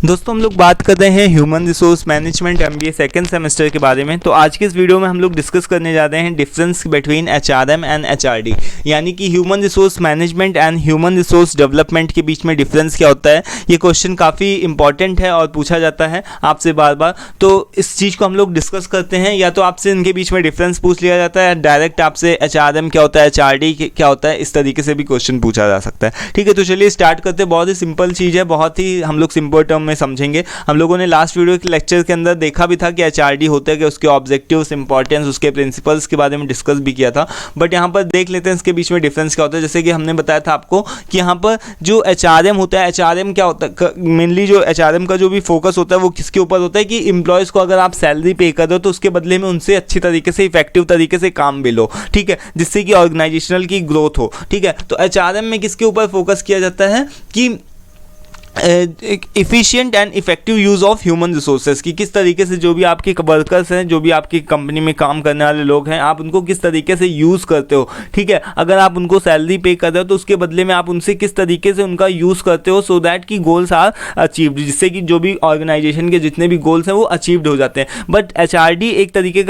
दोस्तों हम लोग बात कर रहे हैं human resource management MBA second semester के बारे में। तो आज के इस वीडियो में हम लोग डिस्कस करने जा रहे हैं difference between HRM and HRD, यानी कि human resource management and human resource development के बीच में डिफरेंस क्या होता है। ये क्वेश्चन काफ़ी इंपॉर्टेंट है और पूछा जाता है आपसे बार बार, तो इस चीज़ को हम लोग डिस्कस करते हैं। या तो आपसे इनके बीच में डिफरेंस पूछ लिया जाता है, डायरेक्ट आपसे एचआरएम क्या होता है, एचआरडी क्या होता है, इस तरीके से भी क्वेश्चन पूछा जा सकता है। ठीक है, तो चलिए स्टार्ट करते हैं। बहुत ही सिंपल चीज़ है, बहुत ही हम लोग सिंपल टर्म में समझेंगे। हम लोगों ने लास्ट वीडियो के लेक्चर के अंदर देखा भी था कि एचआरडी होता है कि उसके ऑब्जेक्टिव्स, इंपॉर्टेंस, उसके प्रिंसिपल्स के बारे में डिस्कस भी किया था। बट यहाँ पर देख लेते हैं इसके बीच में डिफरेंस क्या होता है। जैसे कि हमने बताया था आपको कि यहाँ पर जो एचआरएम होता है, एचआरएम क्या होता है, मेनली जो एचआरएम का जो भी फोकस होता है वो किसके ऊपर होता है कि एम्प्लॉयज़ को अगर आप सैलरी पे कर दो तो उसके बदले में उनसे अच्छी तरीके से, इफेक्टिव तरीके से काम भी लो। ठीक है, जिससे कि ऑर्गेनाइजेशनल की ग्रोथ हो। ठीक है, तो एचआरएम में किसके ऊपर फोकस किया जाता है कि efficient and effective use of human resources, की किस तरीके से जो भी आपके वर्कर्स हैं, जो भी आपकी कंपनी में काम करने वाले लोग हैं, आप उनको किस तरीके से यूज़ करते हो। ठीक है, अगर आप उनको सैलरी पे कर रहे हो तो उसके बदले में आप उनसे किस तरीके से उनका यूज़ करते हो सो दैट कि गोल्स आर अचीव्ड, जिससे कि जो भी ऑर्गेनाइजेशन के जितने भी गोल्स हैं वो अचीव्ड हो जाते हैं। बट एचआरडी एक तरीके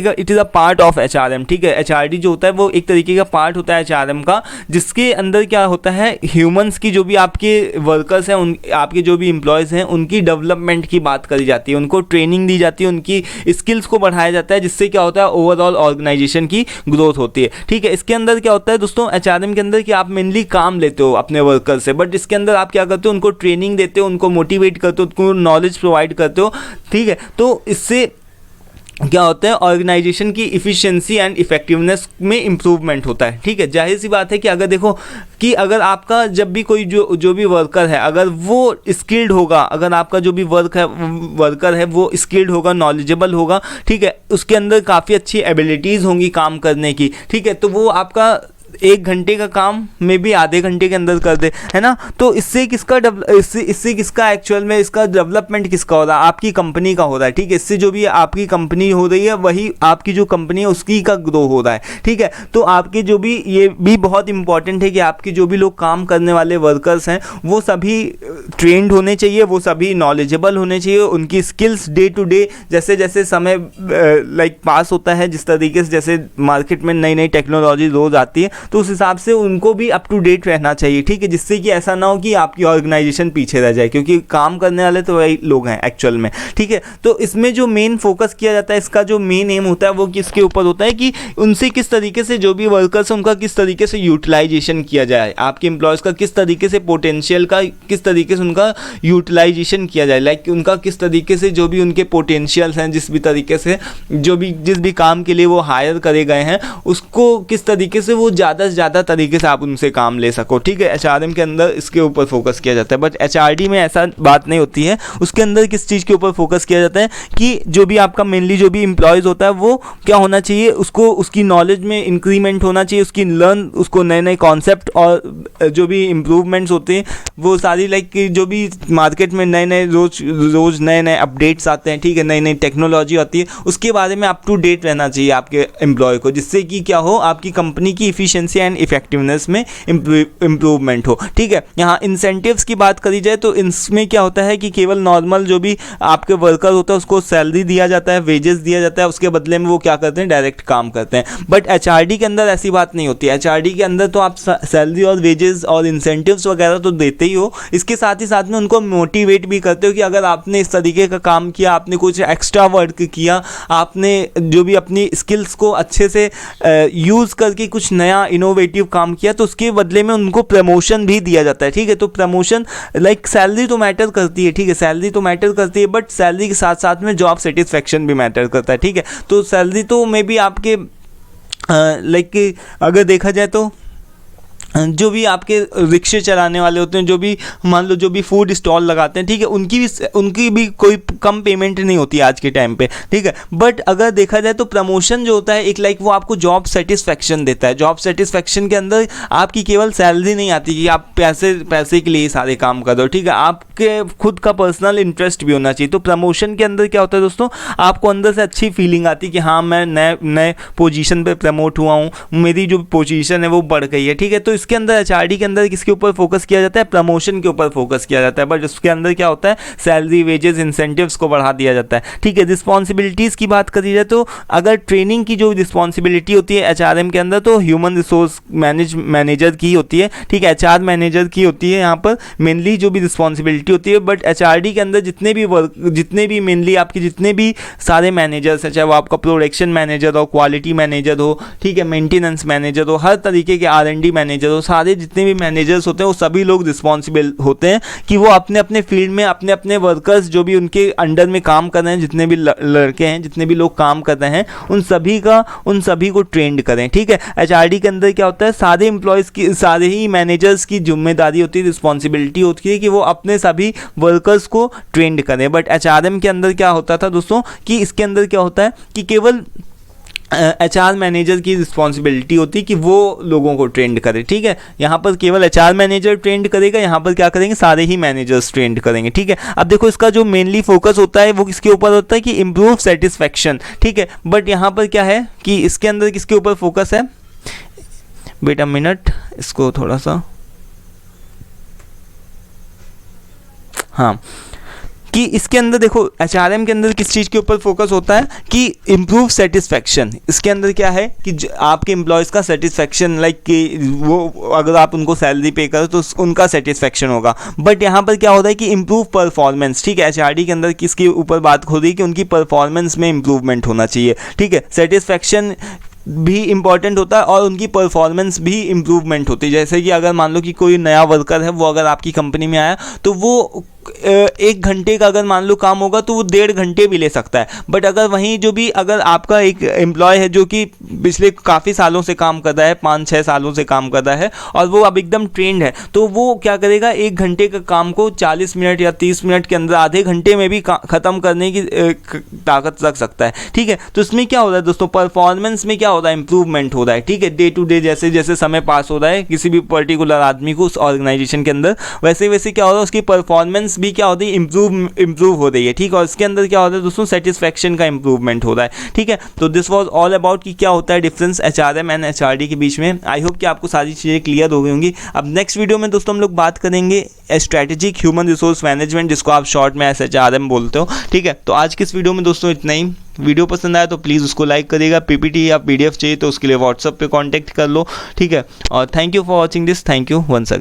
का it is a part of HRM. ठीक है, एचआरडी जो होता है वो एक तरीके का पार्ट होता है एचआरएम का, जिसके अंदर क्या होता है, ह्यूमंस की जो भी आपके हैं, उन आपके जो भी एम्प्लॉयज़ हैं उनकी डेवलपमेंट की बात करी जाती है, उनको ट्रेनिंग दी जाती है, उनकी स्किल्स को बढ़ाया जाता है, जिससे क्या होता है ओवरऑल ऑर्गेनाइजेशन की ग्रोथ होती है। ठीक है, इसके अंदर क्या होता है दोस्तों एचआरएम के अंदर कि आप मेनली काम लेते हो अपने वर्कर से, बट इसके अंदर आप क्या करते हो, उनको ट्रेनिंग देते हो, उनको मोटिवेट करते हो, उनको नॉलेज प्रोवाइड करते हो। ठीक है, तो इससे क्या होता है ऑर्गेनाइजेशन की इफ़िशियंसी एंड इफेक्टिवनेस में इम्प्रूवमेंट होता है। ठीक है, जाहिर सी बात है कि अगर देखो कि अगर आपका जब भी कोई जो भी वर्कर है अगर वो स्किल्ड होगा, अगर आपका जो भी वर्कर है वो स्किल्ड होगा, नॉलेजेबल होगा, ठीक है, उसके अंदर काफ़ी अच्छी एबिलिटीज़ होंगी काम करने की। ठीक है, तो वो आपका 1 घंटे का काम में भी आधे घंटे के अंदर कर दे, है ना। तो इससे किसका एक्चुअल में इसका डेवलपमेंट किसका हो रहा है, आपकी कंपनी का हो रहा है। ठीक है, इससे जो भी आपकी कंपनी हो रही है वही आपकी जो कंपनी है उसकी का ग्रो हो रहा है। ठीक है, तो आपके जो भी, ये भी बहुत इंपॉर्टेंट है कि आपके जो भी लोग काम करने वाले वर्कर्स हैं वो सभी ट्रेंड होने चाहिए, वो सभी नॉलेजेबल होने चाहिए, उनकी स्किल्स डे टू डे जैसे जैसे समय पास होता है, जिस तरीके से जैसे मार्केट में नई नई टेक्नोलॉजी रोज आती है तो उस हिसाब से उनको भी अप टू डेट रहना चाहिए। ठीक है, जिससे कि ऐसा ना हो कि आपकी ऑर्गेनाइजेशन पीछे रह जाए, क्योंकि काम करने वाले तो वही लोग हैं एक्चुअल में। ठीक है, तो इसमें जो मेन फोकस किया जाता है, इसका जो मेन एम होता है वो किसके ऊपर होता है कि उनसे किस तरीके से जो भी वर्कर्स हैं उनका किस तरीके से यूटिलाइजेशन किया जाए, आपके एम्प्लॉयज़ का किस तरीके से पोटेंशियल का किस तरीके से उनका यूटिलाइजेशन किया जाए, लाइक उनका किस तरीके से जो भी उनके पोटेंशियल्स हैं, जिस भी तरीके से जिस भी काम के लिए वो हायर करे गए हैं उसको किस तरीके से वो ज़्यादा से ज़्यादा तरीके से आप उनसे काम ले सको। ठीक है, एचआरएम के अंदर इसके ऊपर फोकस किया जाता है। बट एचआरडी में ऐसा बात नहीं होती है, उसके अंदर किस चीज़ के ऊपर फोकस किया जाता है कि जो भी आपका मेनली जो भी एम्प्लॉयज़ होता है वो क्या होना चाहिए, उसको उसकी नॉलेज में इंक्रीमेंट होना चाहिए, उसको नए नए कॉन्सेप्ट और जो भी इम्प्रूवमेंट्स होते हैं वो सारी लाइक जो भी मार्केट में नए नए रोज़ नए नए अपडेट्स आते हैं। ठीक है, नई नई टेक्नोलॉजी आती है, उसके बारे में अप टू डेट रहना चाहिए आपके एम्प्लॉय को, जिससे कि क्या हो, आपकी कंपनी की इफिशिएंसी एंड इफेक्टिवनेस में इम्प्रूवमेंट हो। ठीक है, यहाँ इंसेंटिव्स की बात करी जाए तो इसमें क्या होता है कि केवल नॉर्मल जो भी आपके वर्कर होता है उसको सैलरी दिया जाता है, वेजेस दिया जाता है, उसके बदले में वो क्या करते हैं, डायरेक्ट काम करते हैं। बट एचआरडी के अंदर ऐसी बात नहीं होती है। एचआरडी के अंदर तो आप सैलरी और वेजेस और इंसेंटिव्स वगैरह तो देते ही हो, इसके साथ ही साथ में उनको मोटिवेट भी करते हो कि अगर आपने इस तरीके का काम किया, आपने कुछ एक्स्ट्रा वर्क किया, आपने जो भी अपनी स्किल्स को अच्छे से यूज़ करके कुछ नया इनोवेटिव काम किया तो उसके बदले में उनको प्रमोशन भी दिया जाता है। ठीक है, तो प्रमोशन लाइक सैलरी तो मैटर करती है। ठीक है, सैलरी तो मैटर करती है, बट सैलरी के साथ साथ में जॉब सेटिस्फेक्शन भी मैटर करता है। ठीक है, तो सैलरी तो मे बी आपके लाइक अगर देखा जाए तो जो भी आपके रिक्शे चलाने वाले होते हैं, जो भी मान लो जो भी फूड स्टॉल लगाते हैं, ठीक है, उनकी भी कोई कम पेमेंट नहीं होती आज के टाइम पे। ठीक है, बट अगर देखा जाए तो प्रमोशन जो होता है एक लाइक वो आपको जॉब सेटिस्फेक्शन देता है। जॉब सेटिस्फेक्शन के अंदर आपकी केवल सैलरी नहीं आती कि आप पैसे के लिए सारे काम कर दो। ठीक है, आपके खुद का पर्सनल इंटरेस्ट भी होना चाहिए। तो प्रमोशन के अंदर क्या होता है दोस्तों, आपको अंदर से अच्छी फीलिंग आती है कि हाँ मैं नए पोजीशन पे प्रमोट हुआ हूँ, मेरी जो पोजीशन है वो बढ़ गई है। ठीक है, तो इसके अंदर HRD के अंदर किसके ऊपर फोकस किया जाता है, प्रमोशन के ऊपर फोकस किया जाता है, बट उसके अंदर क्या होता है, सैलरी, वेजेस, इंसेंटिव्स को बढ़ा दिया जाता है। ठीक है, रिस्पॉन्सिबिलिटीज़ की बात करी जाए तो अगर ट्रेनिंग की जो रिस्पॉन्सिबिलिटी होती है HRM के अंदर तो ह्यूमन रिसोर्स मैनेजर की होती है। ठीक है, HR मैनेजर की होती है यहाँ पर मेनली जो भी रिस्पॉन्सिबिलिटी होती है, बट HRD के अंदर जितने भी मेनली आपके जितने भी सारे मैनेजर्स हैं, चाहे वो आपका प्रोडक्शन मैनेजर हो, क्वालिटी मैनेजर हो, ठीक है, मेंटेनेंस मैनेजर हो, हर तरीके के R&D मैनेजर हो, सारे जितने भी मैनेजर्स होते हैं वो सभी लोग रिस्पॉन्सिबल होते हैं कि वो अपने अपने फील्ड में अपने अपने वर्कर्स जो भी उनके अंडर में काम कर रहे हैं, जितने भी लड़के हैं, जितने भी लोग काम कर रहे हैं, उन सभी को ट्रेंड करें। ठीक है, HRD के अंदर क्या होता है, सारे एम्प्लॉयज़ की, सारे ही मैनेजर्स की जिम्मेदारी होती है, रिस्पॉन्सिबिलिटी होती है कि वो अपने सभी वर्कर्स को ट्रेंड करें। बट HRM के अंदर क्या होता था दोस्तों कि इसके अंदर क्या होता है कि केवल HR मैनेजर की रिस्पॉन्सिबिलिटी होती है कि वो लोगों को ट्रेंड करे। ठीक है, यहाँ पर केवल HR मैनेजर ट्रेंड करेगा, यहाँ पर क्या करेंगे, सारे ही मैनेजर्स ट्रेंड करेंगे। ठीक है, अब देखो इसका जो मेनली फोकस होता है वो किसके ऊपर होता है कि इम्प्रूव सेटिस्फैक्शन। ठीक है, बट यहाँ पर क्या है कि इसके अंदर किसके ऊपर फोकस है, वेट अ मिनट, इसको थोड़ा सा, हाँ, कि इसके अंदर देखो HRM के अंदर किस चीज़ के ऊपर फोकस होता है कि इम्प्रूव सेटिस्फैक्शन। इसके अंदर क्या है कि आपके एम्प्लॉयज़ का सेटिस्फैक्शन, लाइक कि वो अगर आप उनको सैलरी पे करो तो उनका सेटिस्फैक्शन होगा। बट यहाँ पर क्या होता है कि इम्प्रूव परफॉर्मेंस। ठीक है, HRD के अंदर किसके ऊपर बात हो रही है कि उनकी परफॉर्मेंस में इम्प्रूवमेंट होना चाहिए। ठीक है, सेटिस्फैक्शन भी इम्पॉर्टेंट होता है और उनकी परफॉर्मेंस भी इम्प्रूवमेंट होती है। जैसे कि अगर मान लो कि कोई नया वर्कर है, वो अगर आपकी कंपनी में आया तो वो 1 घंटे का अगर मान लो काम होगा तो वो 1.5 घंटे भी ले सकता है। बट अगर वहीं जो भी अगर आपका एक एम्प्लॉय है जो कि पिछले काफ़ी सालों से काम कर रहा है, 5-6 सालों से काम कर रहा है और वो अब एकदम ट्रेंड है, तो वो क्या करेगा, 1 घंटे का काम को 40 मिनट या 30 मिनट के अंदर, आधे घंटे में भी ख़त्म करने की ताकत रख सकता है। ठीक है, तो इसमें क्या हो रहा है दोस्तों, परफॉर्मेंस में क्या हो रहा है, इंप्रूवमेंट हो रहा है। ठीक है, डे टू डे जैसे जैसे समय पास हो रहा है किसी भी पर्टिकुलर आदमी को उस ऑर्गेनाइजेशन के अंदर, वैसे वैसे क्या हो रहा है, उसकी परफॉर्मेंस भी क्या होती है, इम्प्रूव हो रही है। ठीक है, और इसके अंदर क्या होता है दोस्तों, सेटिस्फैक्शन का इंप्रूवमेंट हो रहा है। ठीक है, तो दिस वाज ऑल अबाउट कि क्या होता है डिफरेंस HRM एंड HRD के बीच में। आई होप कि आपको सारी चीज़ें क्लियर हो गई होंगी। अब नेक्स्ट वीडियो में दोस्तों हम लोग बात करेंगे स्ट्रैटेजिक ह्यूमन रिसोर्स मैनेजमेंट, जिसको आप शॉर्ट में HRM बोलते हो। ठीक है, तो आज की इस वीडियो में दोस्तों इतना ही। वीडियो पसंद आया तो प्लीज़ उसको लाइक करिएगा। PPT या PDF चाहिए तो उसके लिए व्हाट्सएप पे कांटेक्ट कर लो। ठीक है, और thank you for watching this. Thank you once again.